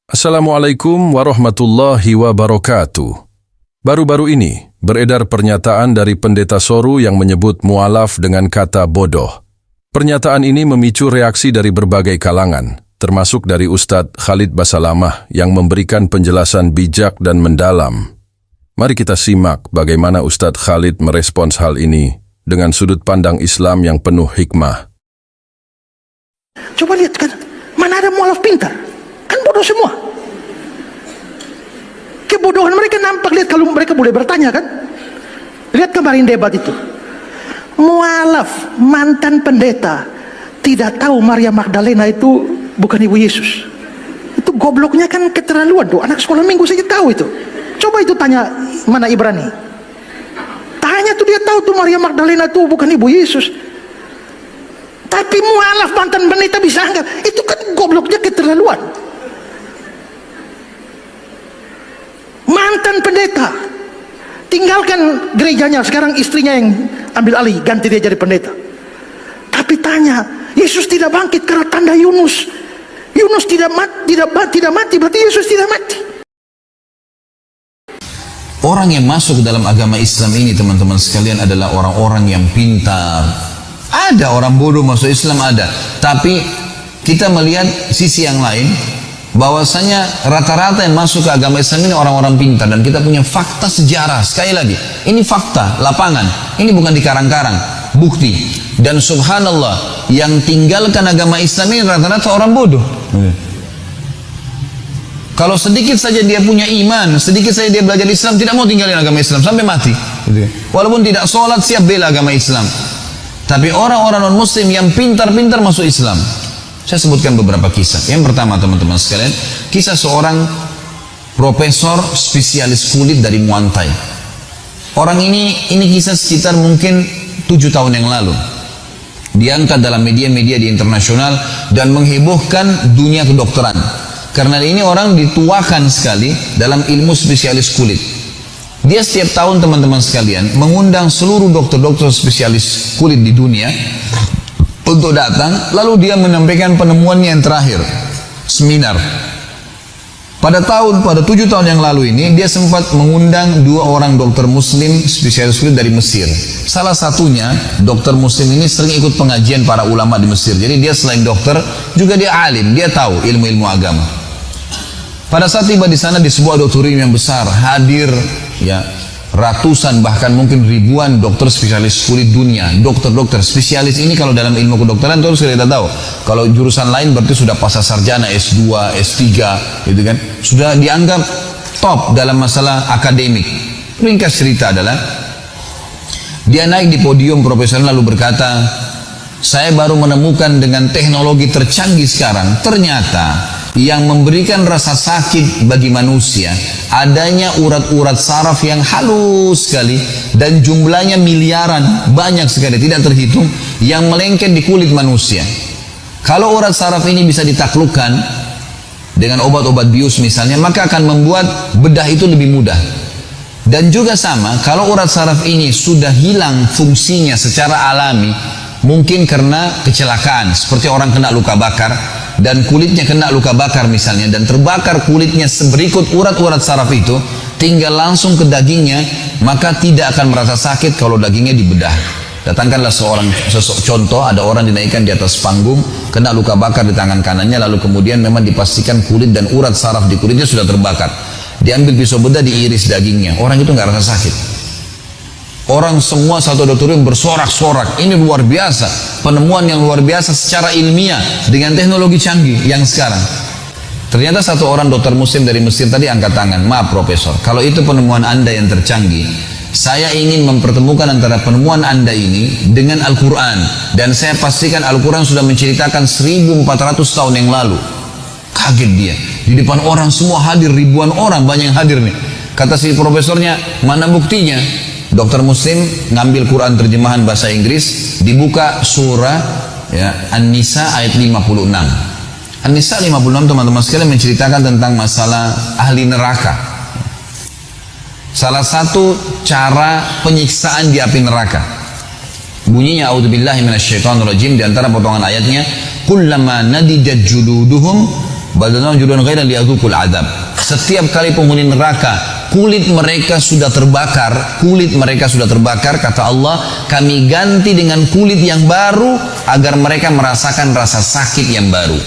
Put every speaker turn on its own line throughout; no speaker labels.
Assalamualaikum warahmatullahi wabarakatuh. Baru-baru ini beredar pernyataan dari Pendeta Soru yang menyebut mualaf dengan kata bodoh. Pernyataan ini memicu reaksi dari berbagai kalangan, termasuk dari Ustadz Khalid Basalamah yang memberikan penjelasan bijak dan mendalam. Mari kita simak bagaimana Ustadz Khalid merespons hal ini dengan sudut pandang Islam yang penuh hikmah.
Coba lihat kan, mana ada mualaf pintar? Kan bodoh semua. Kebodohan mereka nampak, lihat kalau mereka boleh bertanya kan. Lihat kemarin debat itu. Mualaf, mantan pendeta, tidak tahu Maria Magdalena itu bukan ibu Yesus. Itu gobloknya kan keterlaluan tuh. Anak sekolah minggu saja tahu itu. Coba itu tanya mana Ibrani. Tanya tuh, dia tahu tuh Maria Magdalena itu bukan ibu Yesus. Tapi mualaf mantan pendeta bisa anggap itu kan gobloknya keterlaluan. Mantan pendeta tinggalkan gerejanya, sekarang istrinya yang ambil alih, ganti dia jadi pendeta. Tapi tanya, Yesus tidak bangkit karena tanda Yunus. Yunus tidak mati, berarti Yesus tidak mati.
Orang yang masuk dalam agama Islam ini, teman-teman sekalian, adalah orang-orang yang pintar. Ada orang bodoh masuk Islam, ada. Tapi kita melihat sisi yang lain, bahwasanya rata-rata yang masuk ke agama Islam ini orang-orang pintar, dan kita punya fakta sejarah. Sekali lagi, ini fakta lapangan, ini bukan dikarang-karang, bukti. Dan subhanallah, yang tinggalkan agama Islam ini rata-rata orang bodoh. Kalau sedikit saja dia punya iman, sedikit saja dia belajar Islam, tidak mau tinggalin agama Islam sampai mati. Walaupun tidak sholat, siap bela agama Islam. Tapi orang-orang non-muslim yang pintar-pintar masuk Islam. Saya sebutkan beberapa kisah. Yang pertama, teman-teman sekalian, kisah seorang profesor spesialis kulit dari Muantai. Orang ini kisah sekitar mungkin 7 tahun yang lalu. Diangkat dalam media-media di internasional dan menghebohkan dunia kedokteran. Karena ini orang dituakan sekali dalam ilmu spesialis kulit. Dia setiap tahun, teman-teman sekalian, mengundang seluruh dokter-dokter spesialis kulit di dunia untuk datang, lalu dia menyampaikan penemuannya yang terakhir, seminar. Pada 7 tahun yang lalu ini, dia sempat mengundang 2 orang dokter muslim spesialis kulit dari Mesir. Salah satunya, dokter muslim ini sering ikut pengajian para ulama di Mesir. Jadi dia selain dokter, juga dia alim, dia tahu ilmu-ilmu agama. Pada saat tiba di sana, di sebuah auditorium yang besar, hadir ya ratusan bahkan mungkin ribuan dokter spesialis kulit dunia. Dokter-dokter spesialis ini kalau dalam ilmu kedokteran terus kita tahu, kalau jurusan lain berarti sudah pasca sarjana, S2, S3 gitu kan, sudah dianggap top dalam masalah akademik. Ringkas cerita adalah dia naik di podium profesor lalu berkata, saya baru menemukan dengan teknologi tercanggih sekarang, ternyata yang memberikan rasa sakit bagi manusia adanya urat-urat saraf yang halus sekali dan jumlahnya miliaran, banyak sekali, tidak terhitung, yang melengket di kulit manusia. Kalau urat saraf ini bisa ditaklukkan dengan obat-obat bius misalnya, maka akan membuat bedah itu lebih mudah. Dan juga sama, kalau urat saraf ini sudah hilang fungsinya secara alami, mungkin karena kecelakaan, seperti orang kena luka bakar dan kulitnya kena luka bakar misalnya, dan terbakar kulitnya berikut urat-urat saraf itu, tinggal langsung ke dagingnya, maka tidak akan merasa sakit kalau dagingnya dibedah. Datangkanlah contoh, ada orang dinaikkan di atas panggung, kena luka bakar di tangan kanannya, lalu kemudian memang dipastikan kulit dan urat saraf di kulitnya sudah terbakar. Diambil pisau bedah, diiris dagingnya, orang itu nggak rasa sakit. Orang semua satu auditorium bersorak-sorak, ini luar biasa, penemuan yang luar biasa secara ilmiah dengan teknologi canggih yang sekarang. Ternyata satu orang dokter muslim dari Mesir tadi angkat tangan, maaf profesor, kalau itu penemuan Anda yang tercanggih, saya ingin mempertemukan antara penemuan Anda ini dengan Al-Quran, dan saya pastikan Al-Quran sudah menceritakan 1400 tahun yang lalu. Kaget dia, di depan orang semua hadir, ribuan orang, banyak yang hadir nih. Kata si profesornya, mana buktinya? Dokter muslim ngambil Quran terjemahan bahasa Inggris, dibuka surah ya, An-Nisa ayat 56. An-Nisa 56, teman-teman sekalian, menceritakan tentang masalah ahli neraka. Salah satu cara penyiksaan di api neraka, bunyinya a'udzubillahi minasyaitonirrajim, di antara potongan ayatnya, kullama nadijat juluduhum badalnahum juludan ghairan liyadhuqul adzab. Setiap kali penghuni neraka kulit mereka sudah terbakar, kata Allah, kami ganti dengan kulit yang baru agar mereka merasakan rasa sakit yang baru.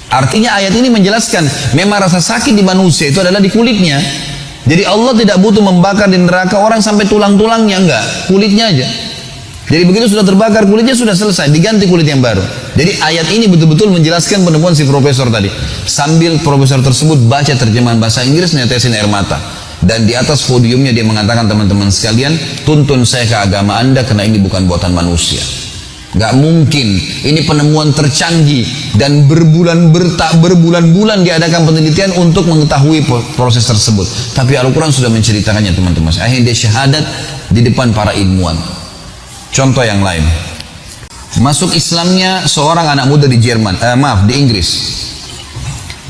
Artinya ayat ini menjelaskan memang rasa sakit di manusia itu adalah di kulitnya. Jadi Allah tidak butuh membakar di neraka orang sampai tulang-tulangnya, enggak, kulitnya aja. Jadi begitu sudah terbakar kulitnya sudah selesai, diganti kulit yang baru. Jadi ayat ini betul-betul menjelaskan penemuan si profesor tadi. Sambil profesor tersebut baca terjemahan bahasa Inggris, netesin air mata. Dan di atas podiumnya dia mengatakan, teman-teman sekalian, tuntun saya ke agama Anda karena ini bukan buatan manusia. Gak mungkin, ini penemuan tercanggih dan berbulan-bulan diadakan penelitian untuk mengetahui proses tersebut. Tapi Al-Quran sudah menceritakannya, teman-teman. Akhirnya dia syahadat di depan para ilmuwan. Contoh yang lain, masuk Islamnya seorang anak muda di di Inggris.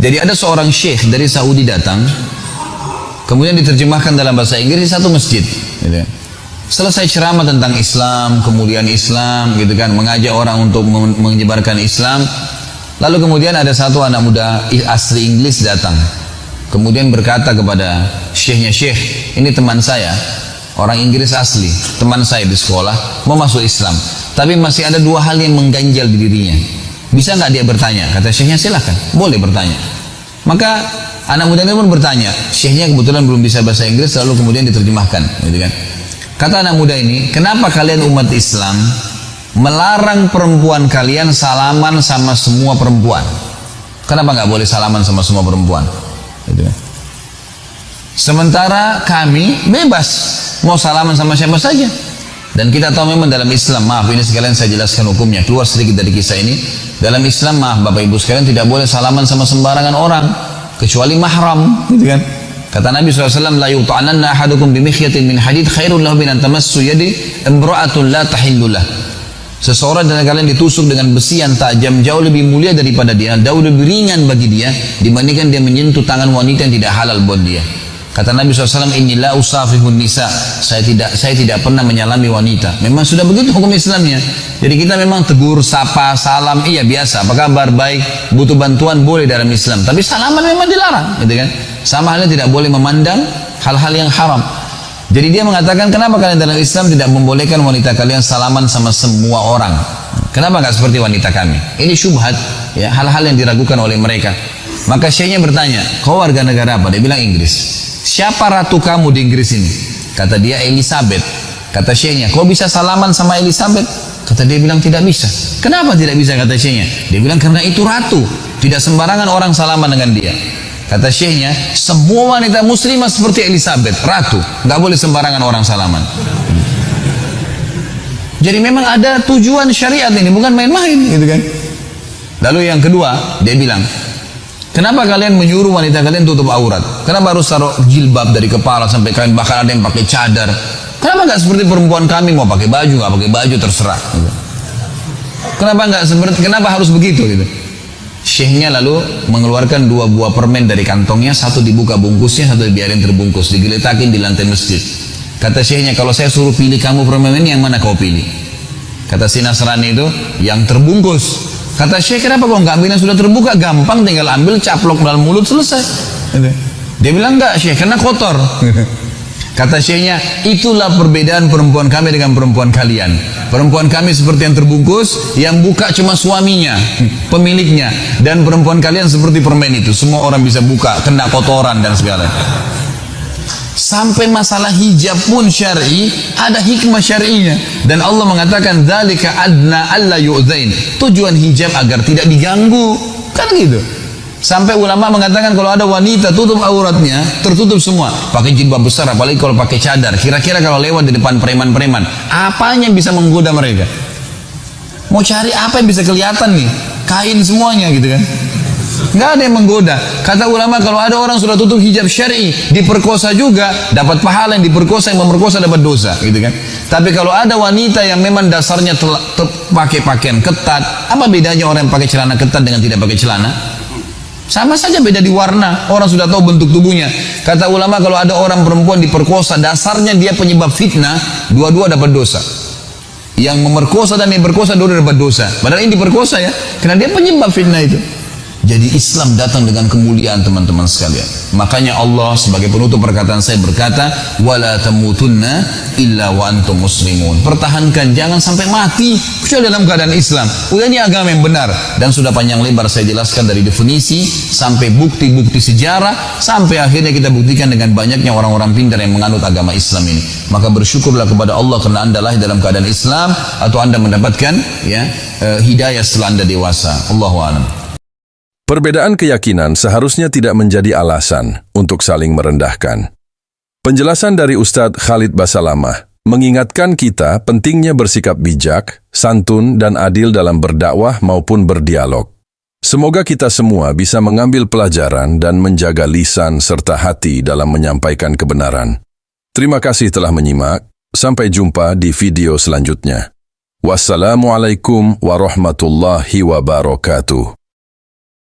Jadi ada seorang syekh dari Saudi datang, kemudian diterjemahkan dalam bahasa Inggris di satu masjid. Gitu. Selesai ceramah tentang Islam, kemudian Islam, gitu kan, mengajak orang untuk menyebarkan Islam. Lalu kemudian ada satu anak muda asli Inggris datang, kemudian berkata kepada syekhnya, "Syekh, ini teman saya, orang Inggris asli, teman saya di sekolah, mau masuk Islam, tapi masih ada dua hal yang mengganjal di dirinya. Bisa nggak dia bertanya?" Kata syekhnya, "Silakan, boleh bertanya." Maka anak muda ini pun bertanya. Syekhnya kebetulan belum bisa bahasa Inggris, lalu kemudian diterjemahkan, gitu kan. Kata anak muda ini, "Kenapa kalian umat Islam melarang perempuan kalian salaman sama semua perempuan? Kenapa nggak boleh salaman sama semua perempuan?" Gitu kan. Sementara kami bebas mau salaman sama siapa saja. Dan kita tahu memang dalam Islam, maaf ini sekalian saya jelaskan hukumnya, keluar sedikit dari kisah ini. Dalam Islam, maaf Bapak Ibu sekalian, tidak boleh salaman sama sembarangan orang kecuali mahram, gitu kan. Kata Nabi SAW, "La yuta'ananna ahadukum bimikhyatin min hadid khairun lahu min an tamassu yadi imra'atun la tahillullah." Seseorang dari kalian ditusuk dengan besi yang tajam jauh lebih mulia daripada dia, jauh lebih ringan bagi dia dibandingkan dia menyentuh tangan wanita yang tidak halal buat dia. Kata Nabi SAW, "Inni la usafihun nisa." Saya tidak pernah menyalami wanita. Memang sudah begitu hukum Islamnya. Jadi kita memang tegur, sapa, salam, iya biasa. Apa kabar, baik, butuh bantuan, boleh dalam Islam. Tapi salaman memang dilarang, gitu kan? Sama halnya tidak boleh memandang hal-hal yang haram. Jadi dia mengatakan, kenapa kalian dalam Islam tidak membolehkan wanita kalian salaman sama semua orang? Kenapa nggak seperti wanita kami? Ini syubhat, ya, hal-hal yang diragukan oleh mereka. Maka syekhnya bertanya, "Kau warga negara apa?" Dia bilang Inggris. "Siapa ratu kamu di Inggris ini?" Kata dia, "Elizabeth." Kata syekhnya, "Kau bisa salaman sama Elizabeth?" Kata dia bilang, "Tidak bisa." "Kenapa tidak bisa?" Kata syekhnya. Dia bilang, "Karena itu ratu, tidak sembarangan orang salaman dengan dia." Kata syekhnya, "Semua wanita muslimah seperti Elizabeth, ratu, nggak boleh sembarangan orang salaman." Jadi memang ada tujuan syariat ini, bukan main-main, gitu kan. Lalu yang kedua, dia bilang, "Kenapa kalian menyuruh wanita kalian tutup aurat? Kenapa harus taruh jilbab dari kepala sampai kain, bahkan ada yang pakai cadar? Kenapa nggak seperti perempuan kami, mau pakai baju, nggak pakai baju, terserah. Gitu. Kenapa harus begitu?" Gitu. Syekhnya lalu mengeluarkan dua buah permen dari kantongnya, satu dibuka bungkusnya, satu dibiarin terbungkus, digeletakin di lantai masjid. Kata syekhnya, "Kalau saya suruh pilih kamu permen ini, yang mana kau pilih?" Kata si Nasrani itu, "Yang terbungkus." Kata syekh, "Kenapa kau nggak ambil yang sudah terbuka? Gampang, tinggal ambil, caplok dalam mulut, selesai." Dia bilang, "Enggak syekh, karena kotor." Kata syekhnya, "Itulah perbedaan perempuan kami dengan perempuan kalian. Perempuan kami seperti yang terbungkus, yang buka cuma suaminya, pemiliknya. Dan perempuan kalian seperti permen itu, semua orang bisa buka, kena kotoran dan segala." Sampai masalah hijab pun syar'i, ada hikmah syar'inya. Dan Allah mengatakan, "Dzalika adna alla yu'dzain." Tujuan hijab agar tidak diganggu. Kan gitu. Sampai ulama mengatakan kalau ada wanita tutup auratnya, tertutup semua, pakai jilbab besar, apalagi kalau pakai cadar, kira-kira kalau lewat di depan preman-preman, apanya yang bisa menggoda mereka? Mau cari apa yang bisa kelihatan nih? Kain semuanya, gitu kan? Nggak ada yang menggoda. Kata ulama, kalau ada orang sudah tutup hijab syar'i, diperkosa juga, dapat pahala, yang diperkosa, yang memerkosa dapat dosa, gitu kan? Tapi kalau ada wanita yang memang dasarnya pakai pakaian ketat, apa bedanya orang yang pakai celana ketat dengan tidak pakai celana? Sama saja, beda di warna. Orang sudah tahu bentuk tubuhnya. Kata ulama, kalau ada orang perempuan diperkosa, dasarnya dia penyebab fitnah, dua-dua dapat dosa. Yang memerkosa dan yang diperkosa, dua-dua dapat dosa. Padahal ini diperkosa ya, karena dia penyebab fitnah itu. Jadi Islam datang dengan kemuliaan teman-teman sekalian. Makanya Allah sebagai penutup perkataan saya berkata, wala tamutunna illa wa antum muslimun. Pertahankan, jangan sampai mati kecuali dalam keadaan Islam. Ini agama yang benar. Dan sudah panjang lebar saya jelaskan dari definisi sampai bukti-bukti sejarah, sampai akhirnya kita buktikan dengan banyaknya orang-orang pintar yang menganut agama Islam ini. Maka bersyukurlah kepada Allah karena Anda lahir dalam keadaan Islam atau Anda mendapatkan hidayah setelah Anda dewasa. Allahu a'lam.
Perbedaan keyakinan seharusnya tidak menjadi alasan untuk saling merendahkan. Penjelasan dari Ustadz Khalid Basalamah mengingatkan kita pentingnya bersikap bijak, santun, dan adil dalam berdakwah maupun berdialog. Semoga kita semua bisa mengambil pelajaran dan menjaga lisan serta hati dalam menyampaikan kebenaran. Terima kasih telah menyimak. Sampai jumpa di video selanjutnya. Wassalamualaikum warahmatullahi wabarakatuh.